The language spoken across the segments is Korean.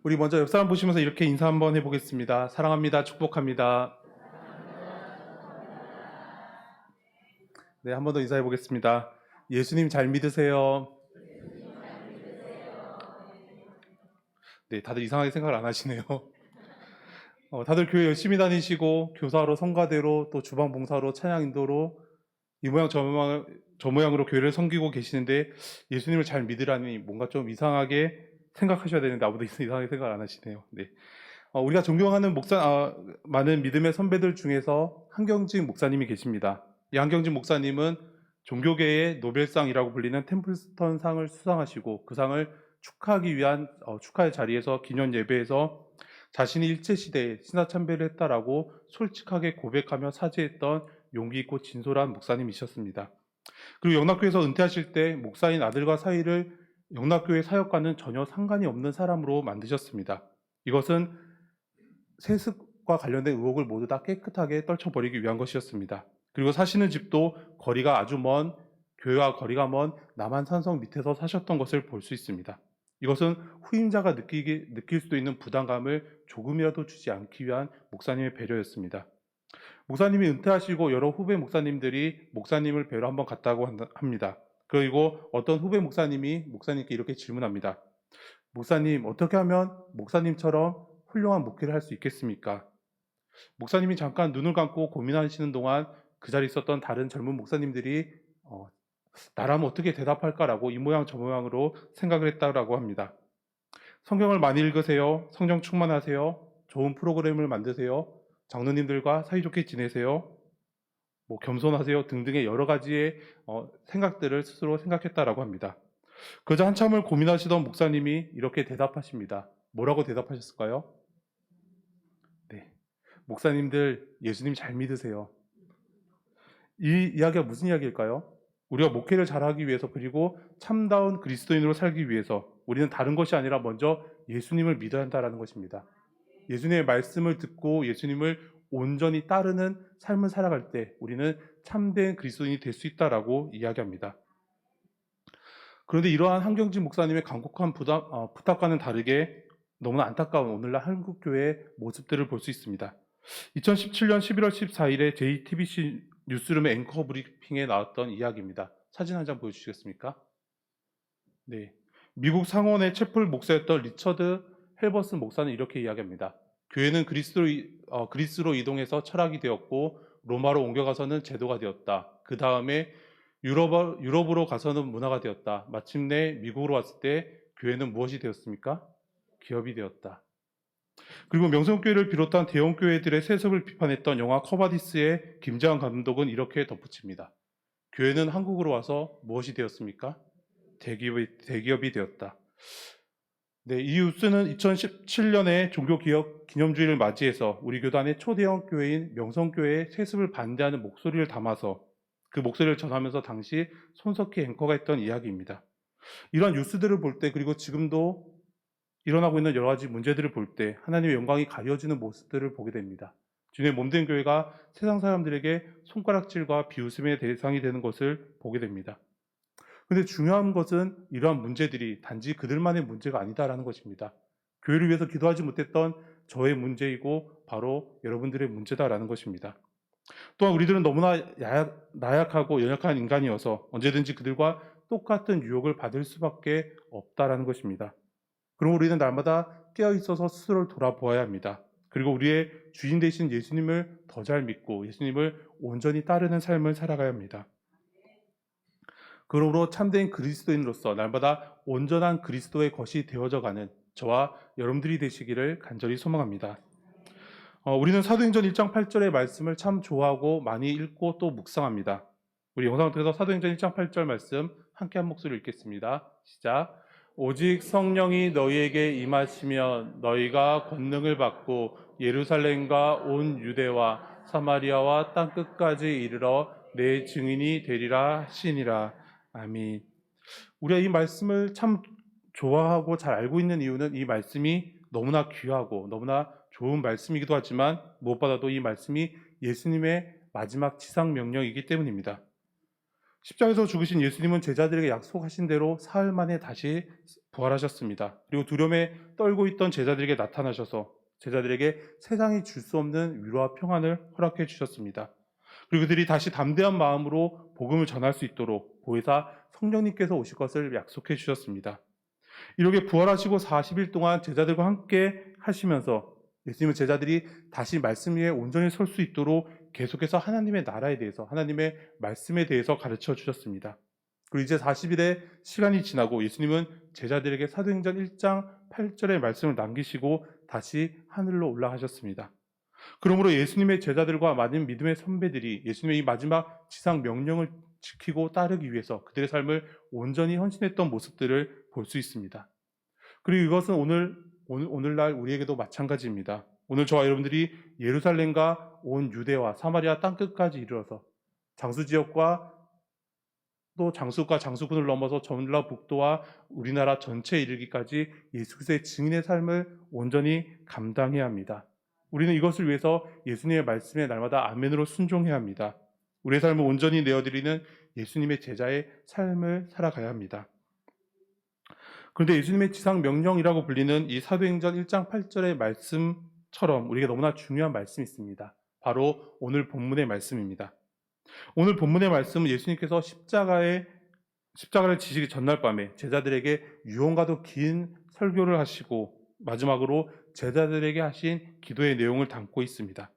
우리 먼저 옆 사람 보시면서 이렇게 인사 한번 해보겠습니다. 사랑합니다. 축복합니다. 네, 한 번 더 인사해 보겠습니다. 예수님 잘 믿으세요. 네, 다들 이상하게 생각을 안 하시네요. 다들 교회 열심히 다니시고 교사로, 성가대로, 또 주방 봉사로, 찬양 인도로 이 모양 저 모양으로 교회를 섬기고 계시는데 예수님을 잘 믿으라니 뭔가 좀 이상하게 생각하셔야 되는데 아무도 이상하게 생각 안 하시네요. 네. 우리가 존경하는 많은 믿음의 선배들 중에서 한경직 목사님이 계십니다. 이 한경직 목사님은 종교계의 노벨상이라고 불리는 템플스턴 상을 수상하시고 그 상을 축하하기 위한 축하의 자리에서 기념 예배에서 자신이 일제시대에 신화참배를 했다라고 솔직하게 고백하며 사죄했던 용기 있고 진솔한 목사님이셨습니다. 그리고 영락교회에서 은퇴하실 때 목사인 아들과 사이를 영락교회 사역과는 전혀 상관이 없는 사람으로 만드셨습니다. 이것은 세습과 관련된 의혹을 모두 다 깨끗하게 떨쳐버리기 위한 것이었습니다. 그리고 사시는 집도 거리가 아주 먼, 교회와 거리가 먼 남한산성 밑에서 사셨던 것을 볼 수 있습니다. 이것은 후임자가 느낄 수도 있는 부담감을 조금이라도 주지 않기 위한 목사님의 배려였습니다. 목사님이 은퇴하시고 여러 후배 목사님들이 목사님을 뵈러 한번 갔다고 합니다. 그리고 어떤 후배 목사님이 목사님께 이렇게 질문합니다. 목사님, 어떻게 하면 목사님처럼 훌륭한 목회를 할 수 있겠습니까? 목사님이 잠깐 눈을 감고 고민하시는 동안 그 자리에 있었던 다른 젊은 목사님들이 나라면 어떻게 대답할까라고 이 모양 저 모양으로 생각을 했다고 합니다. 성경을 많이 읽으세요. 성령 충만하세요. 좋은 프로그램을 만드세요. 장로님들과 사이좋게 지내세요. 겸손하세요 등등의 여러 가지의 생각들을 스스로 생각했다라고 합니다. 그저 한참을 고민하시던 목사님이 이렇게 대답하십니다. 뭐라고 대답하셨을까요? 네, 목사님들 예수님 잘 믿으세요. 이 이야기가 무슨 이야기일까요? 우리가 목회를 잘하기 위해서 그리고 참다운 그리스도인으로 살기 위해서 우리는 다른 것이 아니라 먼저 예수님을 믿어야 한다는 것입니다. 예수님의 말씀을 듣고 예수님을 온전히 따르는 삶을 살아갈 때 우리는 참된 그리스도인이 될 수 있다라고 이야기합니다. 그런데 이러한 한경직 목사님의 간곡한 부탁과는 다르게 너무나 안타까운 오늘날 한국교회의 모습들을 볼 수 있습니다. 2017년 11월 14일에 JTBC 뉴스룸의 앵커 브리핑에 나왔던 이야기입니다. 사진 한 장 보여주시겠습니까? 네, 미국 상원의 채플 목사였던 리처드 헬버슨 목사는 이렇게 이야기합니다. 교회는 그리스로 이동해서 철학이 되었고 로마로 옮겨가서는 제도가 되었다. 그 다음에 유럽으로 가서는 문화가 되었다. 마침내 미국으로 왔을 때 교회는 무엇이 되었습니까? 기업이 되었다. 그리고 명성교회를 비롯한 대형교회들의 세습을 비판했던 영화 커바디스의 김재환 감독은 이렇게 덧붙입니다. 교회는 한국으로 와서 무엇이 되었습니까? 대기업이 되었다. 네, 이 뉴스는 2017년에 종교개혁 기념주의를 맞이해서 우리 교단의 초대형 교회인 명성교회의 세습을 반대하는 목소리를 담아서 그 목소리를 전하면서 당시 손석희 앵커가 했던 이야기입니다. 이러한 뉴스들을 볼 때 그리고 지금도 일어나고 있는 여러 가지 문제들을 볼 때 하나님의 영광이 가려지는 모습들을 보게 됩니다. 주님의 몸된 교회가 세상 사람들에게 손가락질과 비웃음의 대상이 되는 것을 보게 됩니다. 그런데 중요한 것은 이러한 문제들이 단지 그들만의 문제가 아니다라는 것입니다. 교회를 위해서 기도하지 못했던 저의 문제이고 바로 여러분들의 문제다라는 것입니다. 또한 우리들은 너무나 나약하고 연약한 인간이어서 언제든지 그들과 똑같은 유혹을 받을 수밖에 없다라는 것입니다. 그럼 우리는 날마다 깨어있어서 스스로를 돌아보아야 합니다. 그리고 우리의 주인 되신 예수님을 더 잘 믿고 예수님을 온전히 따르는 삶을 살아가야 합니다. 그러므로 참된 그리스도인으로서 날마다 온전한 그리스도의 것이 되어져가는 저와 여러분들이 되시기를 간절히 소망합니다. 우리는 사도행전 1장 8절의 말씀을 참 좋아하고 많이 읽고 또 묵상합니다. 우리 영상을 통해서 사도행전 1장 8절 말씀 함께 한 목소리로 읽겠습니다. 시작. 오직 성령이 너희에게 임하시면 너희가 권능을 받고 예루살렘과 온 유대와 사마리아와 땅끝까지 이르러 내 증인이 되리라 하시니라. 아멘. 우리가 이 말씀을 참 좋아하고 잘 알고 있는 이유는 이 말씀이 너무나 귀하고 너무나 좋은 말씀이기도 하지만 무엇보다도 이 말씀이 예수님의 마지막 지상 명령이기 때문입니다. 십자가에서 죽으신 예수님은 제자들에게 약속하신 대로 사흘 만에 다시 부활하셨습니다. 그리고 두려움에 떨고 있던 제자들에게 나타나셔서 제자들에게 세상이 줄 수 없는 위로와 평안을 허락해 주셨습니다. 그리고 그들이 다시 담대한 마음으로 복음을 전할 수 있도록 보혜사 성령님께서 오실 것을 약속해 주셨습니다. 이렇게 부활하시고 40일 동안 제자들과 함께 하시면서 예수님은 제자들이 다시 말씀 위에 온전히 설 수 있도록 계속해서 하나님의 나라에 대해서, 하나님의 말씀에 대해서 가르쳐 주셨습니다. 그리고 이제 40일의 시간이 지나고 예수님은 제자들에게 사도행전 1장 8절의 말씀을 남기시고 다시 하늘로 올라가셨습니다. 그러므로 예수님의 제자들과 많은 믿음의 선배들이 예수님의 이 마지막 지상 명령을 지키고 따르기 위해서 그들의 삶을 온전히 헌신했던 모습들을 볼 수 있습니다. 그리고 이것은 오늘날 우리에게도 마찬가지입니다. 오늘 저와 여러분들이 예루살렘과 온 유대와 사마리아 땅끝까지 이르러서 장수지역과 또 장수과 장수군을 넘어서 전라북도와 우리나라 전체에 이르기까지 예수 그리스도의 증인의 삶을 온전히 감당해야 합니다. 우리는 이것을 위해서 예수님의 말씀에 날마다 아멘으로 순종해야 합니다. 우리의 삶을 온전히 내어드리는 예수님의 제자의 삶을 살아가야 합니다. 그런데 예수님의 지상 명령이라고 불리는 이 사도행전 1장 8절의 말씀처럼 우리에게 너무나 중요한 말씀이 있습니다. 바로 오늘 본문의 말씀입니다. 오늘 본문의 말씀은 예수님께서 십자가를 지시기 전날 밤에 제자들에게 유언과도 긴 설교를 하시고 마지막으로 제자들에게 하신 기도의 내용을 담고 있습니다.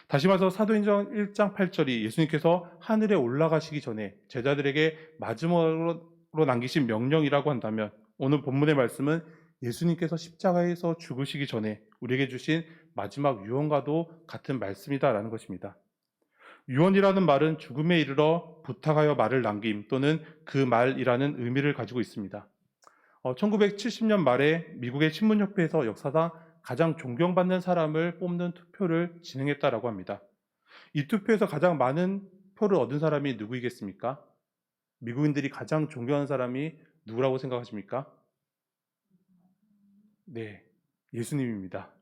다시 말해서 사도행전 1장 8절이 예수님께서 하늘에 올라가시기 전에 제자들에게 마지막으로 남기신 명령이라고 한다면 오늘 본문의 말씀은 예수님께서 십자가에서 죽으시기 전에 우리에게 주신 마지막 유언과도 같은 말씀이다라는 것입니다. 유언이라는 말은 죽음에 이르러 부탁하여 말을 남김 또는 그 말이라는 의미를 가지고 있습니다. 1970년 말에 미국의 신문협회에서 역사상 가장 존경받는 사람을 뽑는 투표를 진행했다라고 합니다. 이 투표에서 가장 많은 표를 얻은 사람이 누구이겠습니까? 미국인들이 가장 존경하는 사람이 누구라고 생각하십니까? 네, 예수님입니다.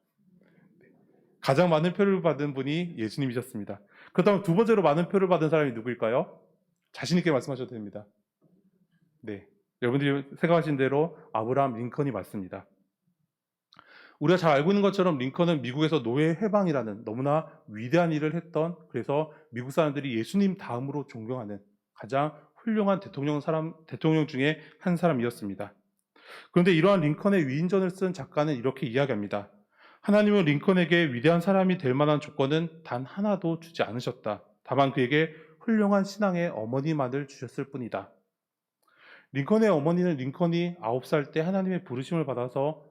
가장 많은 표를 받은 분이 예수님이셨습니다. 그렇다면 두 번째로 많은 표를 받은 사람이 누구일까요? 자신 있게 말씀하셔도 됩니다. 네, 여러분들이 생각하신 대로 아브라함 링컨이 맞습니다. 우리가 잘 알고 있는 것처럼 링컨은 미국에서 노예 해방이라는 너무나 위대한 일을 했던, 그래서 미국 사람들이 예수님 다음으로 존경하는 가장 훌륭한 대통령 중에 한 사람이었습니다. 그런데 이러한 링컨의 위인전을 쓴 작가는 이렇게 이야기합니다. 하나님은 링컨에게 위대한 사람이 될 만한 조건은 단 하나도 주지 않으셨다. 다만 그에게 훌륭한 신앙의 어머니만을 주셨을 뿐이다. 링컨의 어머니는 링컨이 9살 때 하나님의 부르심을 받아서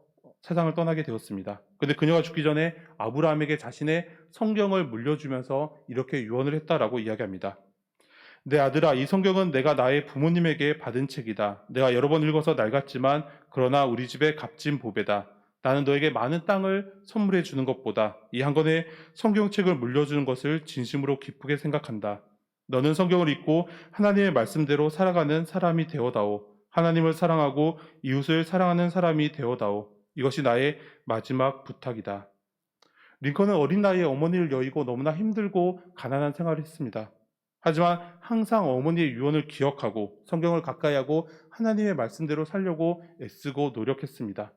세상을 떠나게 되었습니다. 그런데 그녀가 죽기 전에 아브라함에게 자신의 성경을 물려주면서 이렇게 유언을 했다라고 이야기합니다. 내 아들아, 이 성경은 내가 나의 부모님에게 받은 책이다. 내가 여러 번 읽어서 낡았지만 그러나 우리 집의 값진 보배다. 나는 너에게 많은 땅을 선물해 주는 것보다 이 한 권의 성경책을 물려주는 것을 진심으로 기쁘게 생각한다. 너는 성경을 읽고 하나님의 말씀대로 살아가는 사람이 되어다오. 하나님을 사랑하고 이웃을 사랑하는 사람이 되어다오. 이것이 나의 마지막 부탁이다. 링컨은 어린 나이에 어머니를 여의고 너무나 힘들고 가난한 생활을 했습니다. 하지만 항상 어머니의 유언을 기억하고 성경을 가까이 하고 하나님의 말씀대로 살려고 애쓰고 노력했습니다.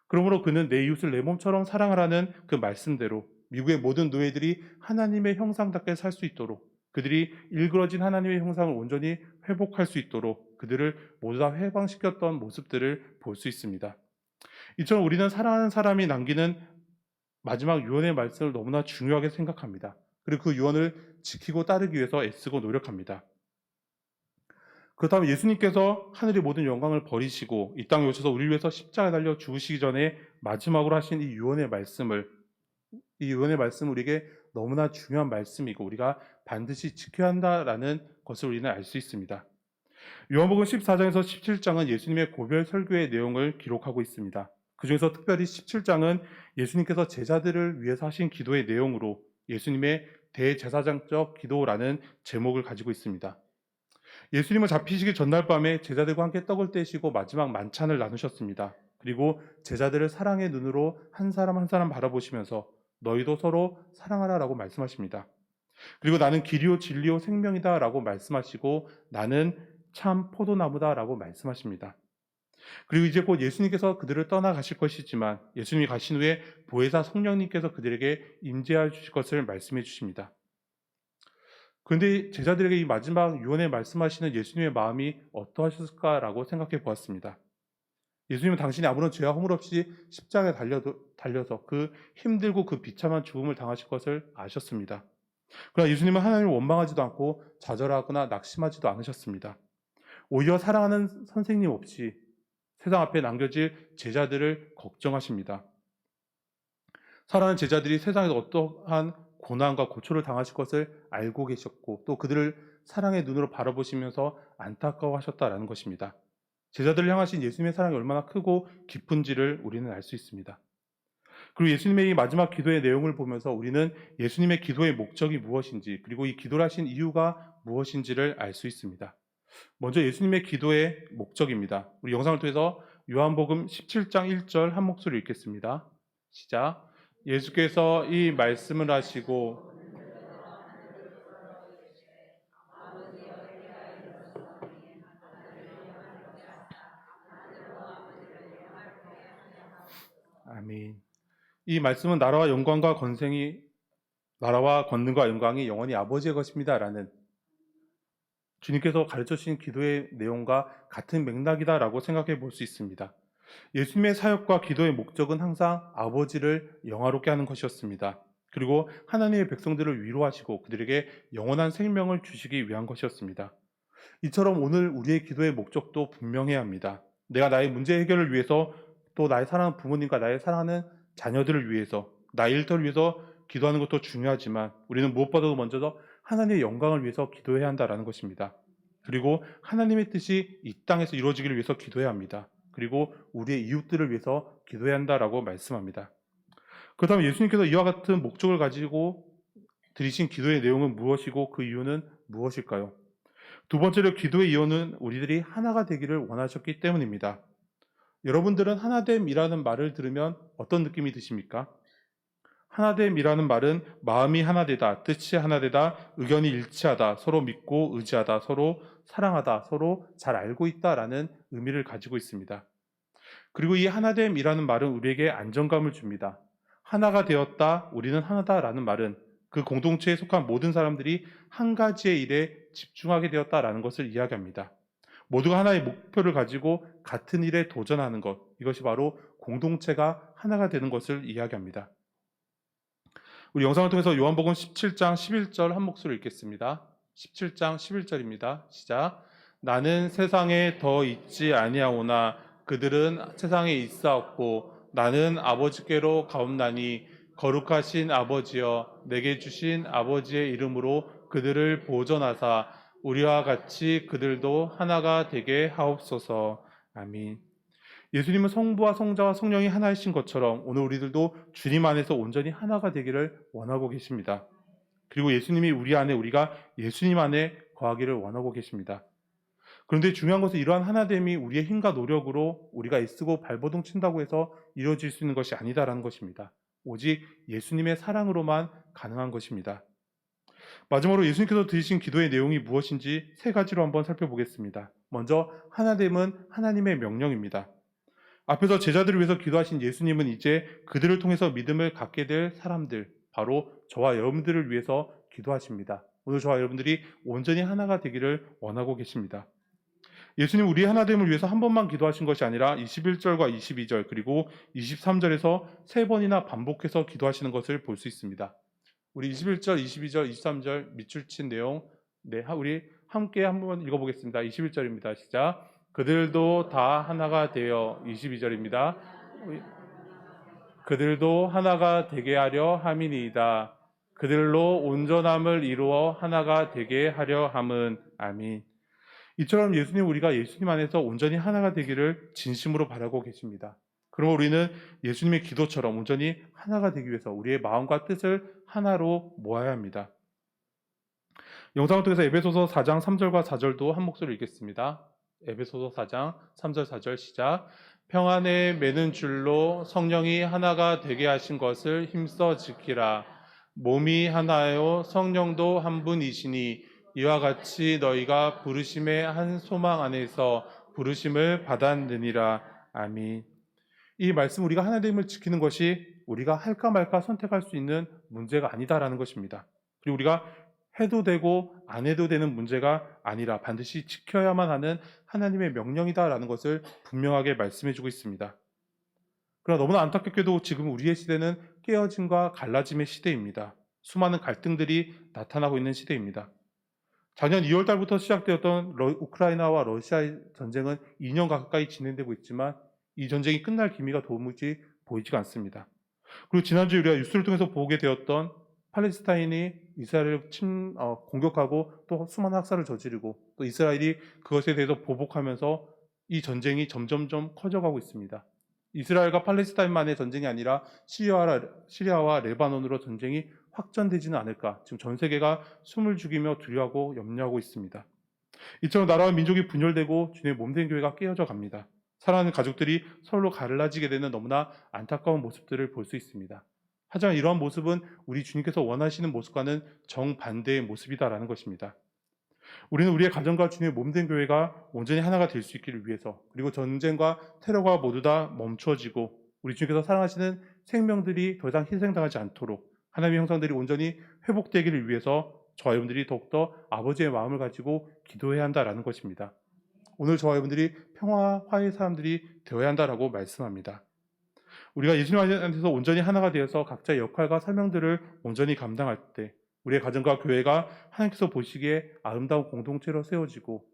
그러므로 그는 내 이웃을 내 몸처럼 사랑하라는 그 말씀대로 미국의 모든 노예들이 하나님의 형상답게 살 수 있도록, 그들이 일그러진 하나님의 형상을 온전히 회복할 수 있도록 그들을 모두 다 해방시켰던 모습들을 볼 수 있습니다. 이처럼 우리는 사랑하는 사람이 남기는 마지막 유언의 말씀을 너무나 중요하게 생각합니다. 그리고 그 유언을 지키고 따르기 위해서 애쓰고 노력합니다. 그렇다면 예수님께서 하늘의 모든 영광을 버리시고 이 땅에 오셔서 우리를 위해서 십자가에 달려 죽으시기 전에 마지막으로 하신 이 유언의 말씀은 우리에게 너무나 중요한 말씀이고 우리가 반드시 지켜야 한다라는 것을 우리는 알 수 있습니다. 요한복음 14장에서 17장은 예수님의 고별 설교의 내용을 기록하고 있습니다. 그중에서 특별히 17장은 예수님께서 제자들을 위해서 하신 기도의 내용으로 예수님의 대제사장적 기도라는 제목을 가지고 있습니다. 예수님은 잡히시기 전날 밤에 제자들과 함께 떡을 떼시고 마지막 만찬을 나누셨습니다. 그리고 제자들을 사랑의 눈으로 한 사람 한 사람 바라보시면서 너희도 서로 사랑하라라고 말씀하십니다. 그리고 나는 길이요 진리요 생명이다라고 말씀하시고 나는 참 포도나무다라고 말씀하십니다. 그리고 이제 곧 예수님께서 그들을 떠나가실 것이지만 예수님이 가신 후에 보혜사 성령님께서 그들에게 임재하여 주실 것을 말씀해 주십니다. 그런데 제자들에게 이 마지막 유언에 말씀하시는 예수님의 마음이 어떠하셨을까라고 생각해 보았습니다. 예수님은 당신이 아무런 죄와 허물 없이 십자가에 달려서 그 힘들고 그 비참한 죽음을 당하실 것을 아셨습니다. 그러나 예수님은 하나님을 원망하지도 않고 좌절하거나 낙심하지도 않으셨습니다. 오히려 사랑하는 선생님 없이 세상 앞에 남겨질 제자들을 걱정하십니다. 사랑하는 제자들이 세상에서 어떠한 고난과 고초를 당하실 것을 알고 계셨고 또 그들을 사랑의 눈으로 바라보시면서 안타까워하셨다라는 것입니다. 제자들을 향하신 예수님의 사랑이 얼마나 크고 깊은지를 우리는 알 수 있습니다. 그리고 예수님의 이 마지막 기도의 내용을 보면서 우리는 예수님의 기도의 목적이 무엇인지 그리고 이 기도를 하신 이유가 무엇인지를 알 수 있습니다. 먼저 예수님의 기도의 목적입니다. 우리 영상을 통해서 요한복음 17장 1절 한 목소리 읽겠습니다. 시작. 예수께서 이 말씀을 하시고 아멘. 이 말씀은 나라와 권능과 영광이 영원히 아버지의 것입니다라는 주님께서 가르쳐 주신 기도의 내용과 같은 맥락이다라고 생각해 볼 수 있습니다. 예수님의 사역과 기도의 목적은 항상 아버지를 영화롭게 하는 것이었습니다. 그리고 하나님의 백성들을 위로하시고 그들에게 영원한 생명을 주시기 위한 것이었습니다. 이처럼 오늘 우리의 기도의 목적도 분명해야 합니다. 내가 나의 문제 해결을 위해서 또 나의 사랑하는 부모님과 나의 사랑하는 자녀들을 위해서 나의 일터를 위해서 기도하는 것도 중요하지만 우리는 무엇보다도 먼저 하나님의 영광을 위해서 기도해야 한다는 것입니다. 그리고 하나님의 뜻이 이 땅에서 이루어지기를 위해서 기도해야 합니다. 그리고 우리의 이웃들을 위해서 기도해야 한다라고 말씀합니다. 그렇다면 예수님께서 이와 같은 목적을 가지고 드리신 기도의 내용은 무엇이고 그 이유는 무엇일까요? 두 번째로 기도의 이유는 우리들이 하나가 되기를 원하셨기 때문입니다. 여러분들은 하나됨이라는 말을 들으면 어떤 느낌이 드십니까? 하나됨이라는 말은 마음이 하나되다, 뜻이 하나되다, 의견이 일치하다, 서로 믿고 의지하다, 서로 사랑하다, 서로 잘 알고 있다라는 의미를 가지고 있습니다. 그리고 이 하나됨이라는 말은 우리에게 안정감을 줍니다. 하나가 되었다, 우리는 하나다라는 말은 그 공동체에 속한 모든 사람들이 한 가지의 일에 집중하게 되었다라는 것을 이야기합니다. 모두가 하나의 목표를 가지고 같은 일에 도전하는 것, 이것이 바로 공동체가 하나가 되는 것을 이야기합니다. 우리 영상을 통해서 요한복음 17장 11절 한 목소리 읽겠습니다. 17장 11절입니다. 시작. 나는 세상에 더 있지 아니하오나 그들은 세상에 있사옵고 나는 아버지께로 가옵나니 거룩하신 아버지여 내게 주신 아버지의 이름으로 그들을 보존하사 우리와 같이 그들도 하나가 되게 하옵소서. 아멘. 예수님은 성부와 성자와 성령이 하나이신 것처럼 오늘 우리들도 주님 안에서 온전히 하나가 되기를 원하고 계십니다. 그리고 예수님이 우리 안에, 우리가 예수님 안에 거하기를 원하고 계십니다. 그런데 중요한 것은 이러한 하나됨이 우리의 힘과 노력으로 우리가 애쓰고 발버둥 친다고 해서 이루어질 수 있는 것이 아니다라는 것입니다. 오직 예수님의 사랑으로만 가능한 것입니다. 마지막으로 예수님께서 드리신 기도의 내용이 무엇인지 세 가지로 한번 살펴보겠습니다. 먼저 하나됨은 하나님의 명령입니다. 앞에서 제자들을 위해서 기도하신 예수님은 이제 그들을 통해서 믿음을 갖게 될 사람들, 바로 저와 여러분들을 위해서 기도하십니다. 오늘 저와 여러분들이 온전히 하나가 되기를 원하고 계십니다. 예수님 우리의 하나됨을 위해서 한 번만 기도하신 것이 아니라 21절과 22절 그리고 23절에서 세 번이나 반복해서 기도하시는 것을 볼 수 있습니다. 우리 21절, 22절, 23절 밑줄 친 내용 우리 함께 한번 읽어보겠습니다. 21절입니다. 시작. 그들도 다 하나가 되어 22절입니다. 그들도 하나가 되게 하려 함이니이다. 그들로 온전함을 이루어 하나가 되게 하려 함은 아멘. 이처럼 우리가 예수님 안에서 온전히 하나가 되기를 진심으로 바라고 계십니다. 그럼 우리는 예수님의 기도처럼 온전히 하나가 되기 위해서 우리의 마음과 뜻을 하나로 모아야 합니다. 영상을 통해서 에베소서 4장 3절과 4절도 한 목소리 읽겠습니다. 에베소서 4장 3절 4절 시작. 평안에 매는 줄로 성령이 하나가 되게 하신 것을 힘써 지키라. 몸이 하나요 성령도 한 분이시니 이와 같이 너희가 부르심의 한 소망 안에서 부르심을 받았느니라. 아멘. 이 말씀 우리가 하나님을 지키는 것이 우리가 할까 말까 선택할 수 있는 문제가 아니다라는 것입니다. 그리고 우리가 해도 되고 안 해도 되는 문제가 아니라 반드시 지켜야만 하는 하나님의 명령이다라는 것을 분명하게 말씀해 주고 있습니다. 그러나 너무나 안타깝게도 지금 우리의 시대는 깨어짐과 갈라짐의 시대입니다. 수많은 갈등들이 나타나고 있는 시대입니다. 작년 2월 달부터 시작되었던 우크라이나와 러시아의 전쟁은 2년 가까이 진행되고 있지만 이 전쟁이 끝날 기미가 도무지 보이지가 않습니다. 그리고 지난주 우리가 뉴스를 통해서 보게 되었던 팔레스타인이 이스라엘을 공격하고 또 수많은 학살을 저지르고 또 이스라엘이 그것에 대해서 보복하면서 이 전쟁이 점점점 커져가고 있습니다. 이스라엘과 팔레스타인만의 전쟁이 아니라 시리아와 레바논으로 전쟁이 확전되지는 않을까. 지금 전 세계가 숨을 죽이며 두려워하고 염려하고 있습니다. 이처럼 나라와 민족이 분열되고 주님의 몸된 교회가 깨어져 갑니다. 사랑하는 가족들이 서로 갈라지게 되는 너무나 안타까운 모습들을 볼 수 있습니다. 하지만 이러한 모습은 우리 주님께서 원하시는 모습과는 정반대의 모습이다라는 것입니다. 우리는 우리의 가정과 주님의 몸된 교회가 온전히 하나가 될 수 있기를 위해서, 그리고 전쟁과 테러가 모두 다 멈춰지고 우리 주님께서 사랑하시는 생명들이 더 이상 희생당하지 않도록 하나님의 형상들이 온전히 회복되기를 위해서 저와 여러분들이 더욱더 아버지의 마음을 가지고 기도해야 한다라는 것입니다. 오늘 저와 여러분들이 평화, 화해의 사람들이 되어야 한다라고 말씀합니다. 우리가 예수님 안에서 온전히 하나가 되어서 각자의 역할과 사명들을 온전히 감당할 때 우리의 가정과 교회가 하나님께서 보시기에 아름다운 공동체로 세워지고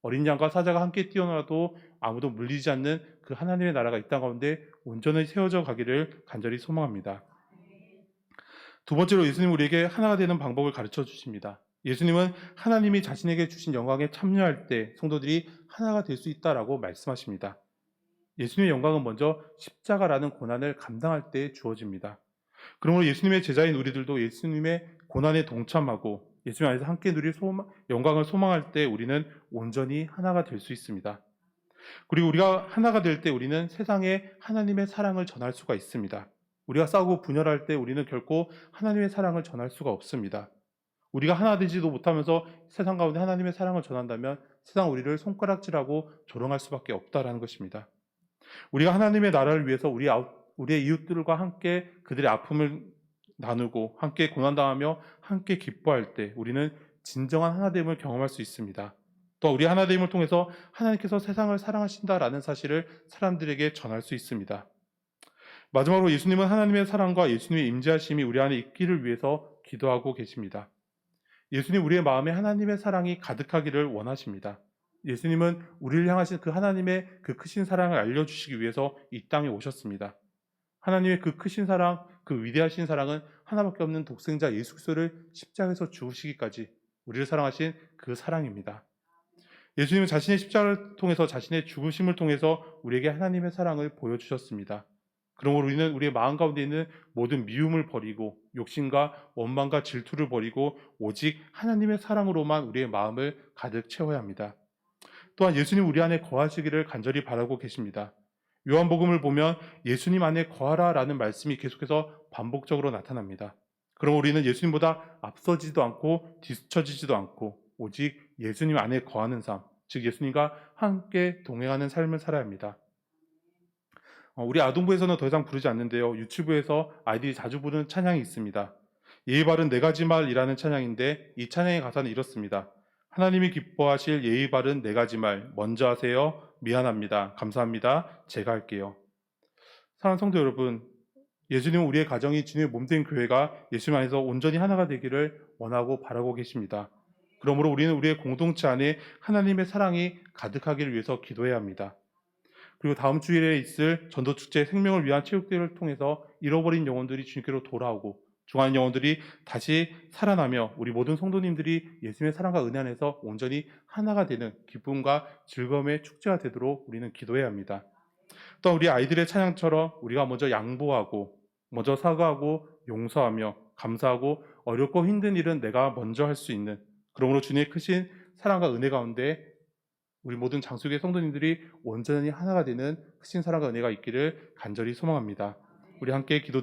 어린 양과 사자가 함께 뛰어나도 아무도 물리지 않는 그 하나님의 나라가 이 땅 가운데 온전히 세워져 가기를 간절히 소망합니다. 두 번째로 예수님은 우리에게 하나가 되는 방법을 가르쳐 주십니다. 예수님은 하나님이 자신에게 주신 영광에 참여할 때 성도들이 하나가 될 수 있다라고 말씀하십니다. 예수님의 영광은 먼저 십자가라는 고난을 감당할 때 주어집니다. 그러므로 예수님의 제자인 우리들도 예수님의 고난에 동참하고 예수님 안에서 함께 누릴 영광을 소망할 때 우리는 온전히 하나가 될 수 있습니다. 그리고 우리가 하나가 될 때 우리는 세상에 하나님의 사랑을 전할 수가 있습니다. 우리가 싸우고 분열할 때 우리는 결코 하나님의 사랑을 전할 수가 없습니다. 우리가 하나 되지도 못하면서 세상 가운데 하나님의 사랑을 전한다면 세상 우리를 손가락질하고 조롱할 수밖에 없다라는 것입니다. 우리가 하나님의 나라를 위해서 우리의 이웃들과 함께 그들의 아픔을 나누고 함께 고난당하며 함께 기뻐할 때 우리는 진정한 하나됨을 경험할 수 있습니다. 또 우리 하나됨을 통해서 하나님께서 세상을 사랑하신다라는 사실을 사람들에게 전할 수 있습니다. 마지막으로 예수님은 하나님의 사랑과 예수님의 임재하심이 우리 안에 있기를 위해서 기도하고 계십니다. 예수님 우리의 마음에 하나님의 사랑이 가득하기를 원하십니다. 예수님은 우리를 향하신 그 하나님의 그 크신 사랑을 알려주시기 위해서 이 땅에 오셨습니다. 하나님의 그 크신 사랑, 그 위대하신 사랑은 하나밖에 없는 독생자 예수 그리스도를 십자가에서 죽으시기까지 우리를 사랑하신 그 사랑입니다. 예수님은 자신의 십자가를 통해서 자신의 죽으심을 통해서 우리에게 하나님의 사랑을 보여주셨습니다. 그러므로 우리는 우리의 마음 가운데 있는 모든 미움을 버리고 욕심과 원망과 질투를 버리고 오직 하나님의 사랑으로만 우리의 마음을 가득 채워야 합니다. 또한 예수님 우리 안에 거하시기를 간절히 바라고 계십니다. 요한복음을 보면 예수님 안에 거하라라는 말씀이 계속해서 반복적으로 나타납니다. 그럼 우리는 예수님보다 앞서지도 않고 뒤처지지도 않고 오직 예수님 안에 거하는 삶, 즉 예수님과 함께 동행하는 삶을 살아야 합니다. 우리 아동부에서는 더 이상 부르지 않는데요. 유튜브에서 아이들이 자주 부르는 찬양이 있습니다. 예의 바른 네 가지 말이라는 찬양인데 이 찬양의 가사는 이렇습니다. 하나님이 기뻐하실 예의 바른 네 가지 말 먼저 하세요. 미안합니다. 감사합니다. 제가 할게요. 사랑하는 성도 여러분, 예수님은 우리의 가정이 주님의 몸된 교회가 예수님 안에서 온전히 하나가 되기를 원하고 바라고 계십니다. 그러므로 우리는 우리의 공동체 안에 하나님의 사랑이 가득하기를 위해서 기도해야 합니다. 그리고 다음 주일에 있을 전도축제 생명을 위한 체육대회를 통해서 잃어버린 영혼들이 주님께로 돌아오고 중한 영혼들이 다시 살아나며 우리 모든 성도님들이 예수님의 사랑과 은혜 안에서 온전히 하나가 되는 기쁨과 즐거움의 축제가 되도록 우리는 기도해야 합니다. 또 우리 아이들의 찬양처럼 우리가 먼저 양보하고 먼저 사과하고 용서하며 감사하고 어렵고 힘든 일은 내가 먼저 할 수 있는, 그러므로 주님의 크신 사랑과 은혜 가운데 우리 모든 장수교회 성도님들이 온전히 하나가 되는 크신 사랑과 은혜가 있기를 간절히 소망합니다. 우리 함께 기도